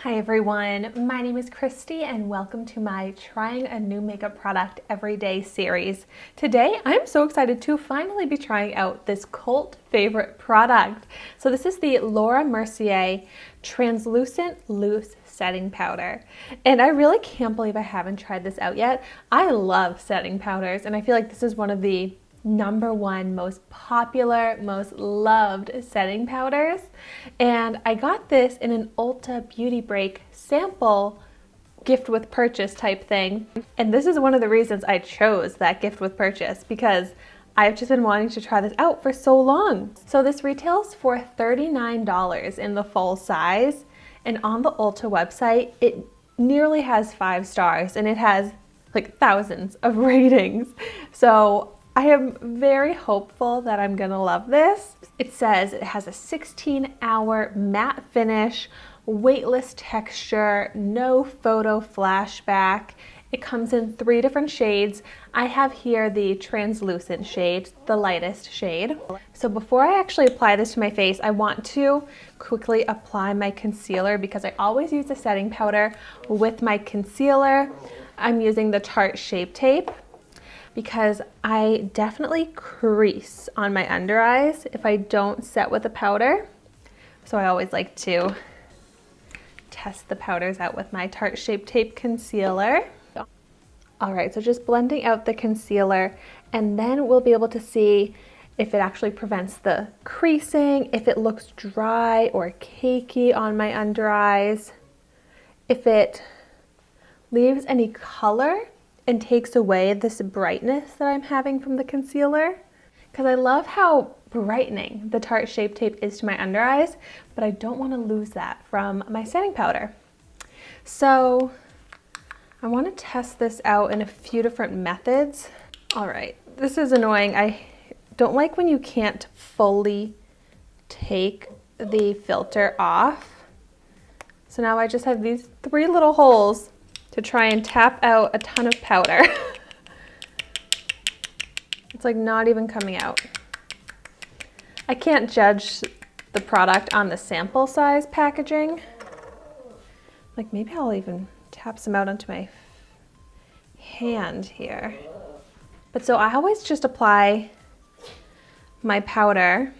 Hi everyone, my name is Christy and welcome to my Trying a New Makeup Product Every Day series. Today I'm so excited to finally be trying out this cult favorite product. So this is the Laura Mercier Translucent Loose Setting Powder. And I really can't believe I haven't tried this out yet. I love setting powders and I feel like this is one of the #1 most popular, most loved setting powders. And I got this in an Ulta Beauty Break sample gift with purchase type thing. And this is one of the reasons I chose that gift with purchase, because I've just been wanting to try this out for so long. So this retails for $39 in the full size. And on the Ulta website, it nearly has 5 stars and it has like thousands of ratings. So I am very hopeful that I'm gonna love this. It says it has a 16-hour matte finish, weightless texture, no photo flashback. It comes in 3 different shades. I have here the translucent shade, the lightest shade. So before I actually apply this to my face, I want to quickly apply my concealer because I always use a setting powder with my concealer. I'm using the Tarte Shape Tape, because I definitely crease on my under eyes if I don't set with a powder. So I always like to test the powders out with my Tarte Shape Tape concealer. All right, so just blending out the concealer, and then we'll be able to see if it actually prevents the creasing, if it looks dry or cakey on my under eyes, if it leaves any color and takes away this brightness that I'm having from the concealer. Because I love how brightening the Tarte Shape Tape is to my under eyes, but I don't want to lose that from my setting powder. So I want to test this out in a few different methods. All right, this is annoying. I don't like when you can't fully take the filter off. So now I just have these 3 little holes to try and tap out a ton of powder. It's like not even coming out. I can't judge the product on the sample size packaging. Like maybe I'll even tap some out onto my hand here. But so I always just apply my powder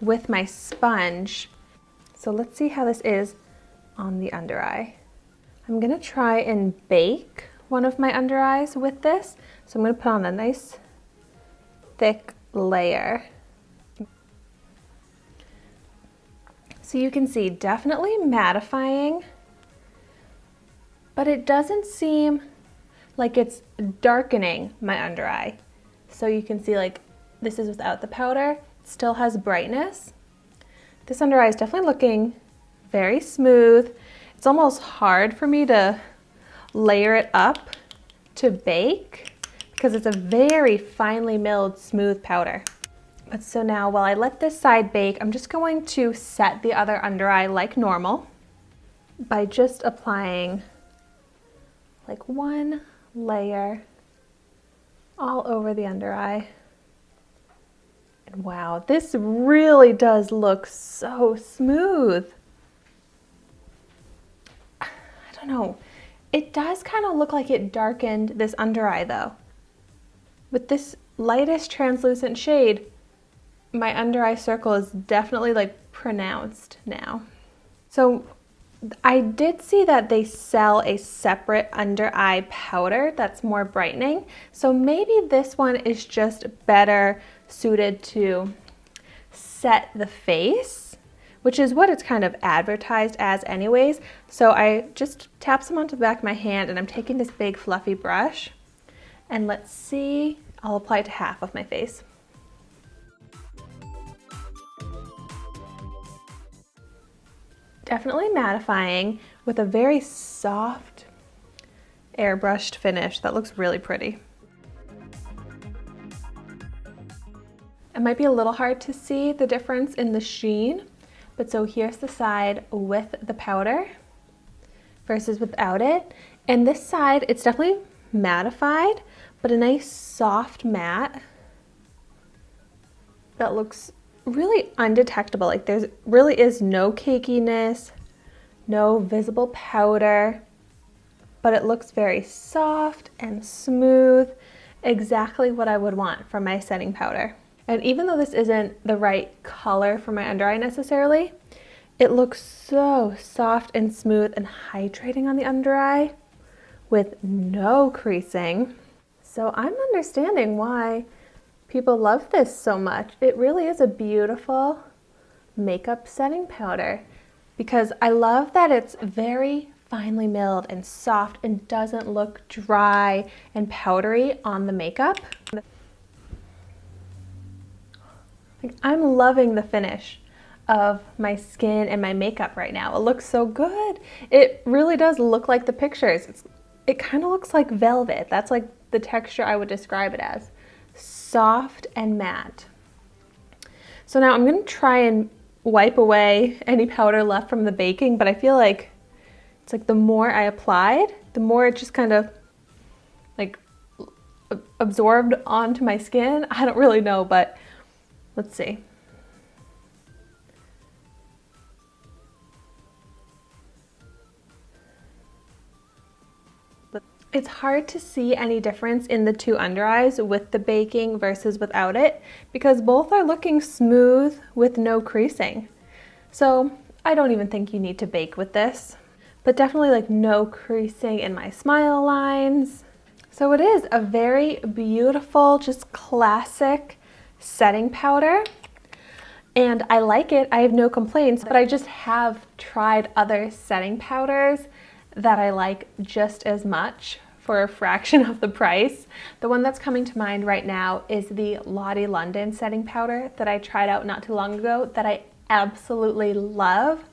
with my sponge. So let's see how this is on the under eye. I'm gonna try and bake one of my under eyes with this. So I'm gonna put on a nice thick layer. So you can see definitely mattifying, but it doesn't seem like it's darkening my under eye. So you can see like this is without the powder, it still has brightness. This under eye is definitely looking very smooth. It's almost hard for me to layer it up to bake because it's a very finely milled smooth powder. But so now while I let this side bake, I'm just going to set the other under eye like normal by just applying like 1 layer all over the under eye. And wow, this really does look so smooth. I don't know, it does kind of look like it darkened this under eye though. With this lightest translucent shade, my under eye circle is definitely like pronounced now. So I did see that they sell a separate under eye powder that's more brightening. So maybe this one is just better suited to set the face, which is what it's kind of advertised as anyways. So I just tap some onto the back of my hand and I'm taking this big fluffy brush and let's see, I'll apply it to half of my face. Definitely mattifying with a very soft airbrushed finish that looks really pretty. It might be a little hard to see the difference in the sheen, but so here's the side with the powder versus without it. And this side, it's definitely mattified, but a nice soft matte that looks really undetectable. Like there's really is no cakiness, no visible powder, but it looks very soft and smooth, exactly what I would want from my setting powder. And even though this isn't the right color for my under eye necessarily, it looks so soft and smooth and hydrating on the under eye with no creasing. So I'm understanding why people love this so much. It really is a beautiful makeup setting powder because I love that it's very finely milled and soft and doesn't look dry and powdery on the makeup. I'm loving the finish of my skin and my makeup right now. It looks so good. It really does look like the pictures. It kind of looks like velvet. That's like the texture I would describe it as. Soft and matte. So now I'm going to try and wipe away any powder left from the baking, but I feel like it's like the more I applied, the more it just kind of like absorbed onto my skin. I don't really know, but let's see. It's hard to see any difference in the two under eyes with the baking versus without it because both are looking smooth with no creasing. So I don't even think you need to bake with this, but definitely like no creasing in my smile lines. So it is a very beautiful, just classic setting powder. And I like it, I have no complaints, but I just have tried other setting powders that I like just as much for a fraction of the price. The one that's coming to mind right now is the Lottie London setting powder that I tried out not too long ago that I absolutely love.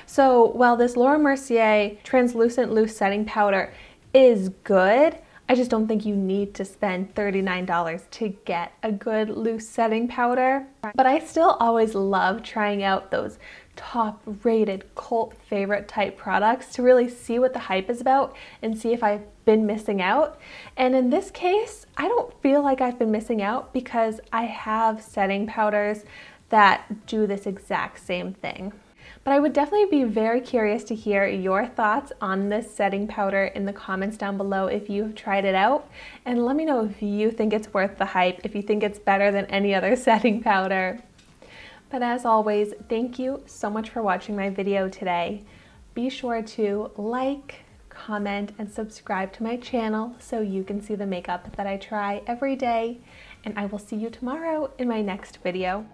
So while this Laura Mercier translucent loose setting powder is good, I just don't think you need to spend $39 to get a good loose setting powder. But I still always love trying out those top rated cult favorite type products to really see what the hype is about and see if I've been missing out. And in this case, I don't feel like I've been missing out because I have setting powders that do this exact same thing. But I would definitely be very curious to hear your thoughts on this setting powder in the comments down below if you've tried it out. And let me know if you think it's worth the hype, if you think it's better than any other setting powder. But as always, thank you so much for watching my video today. Be sure to like, comment, and subscribe to my channel so you can see the makeup that I try every day. And I will see you tomorrow in my next video.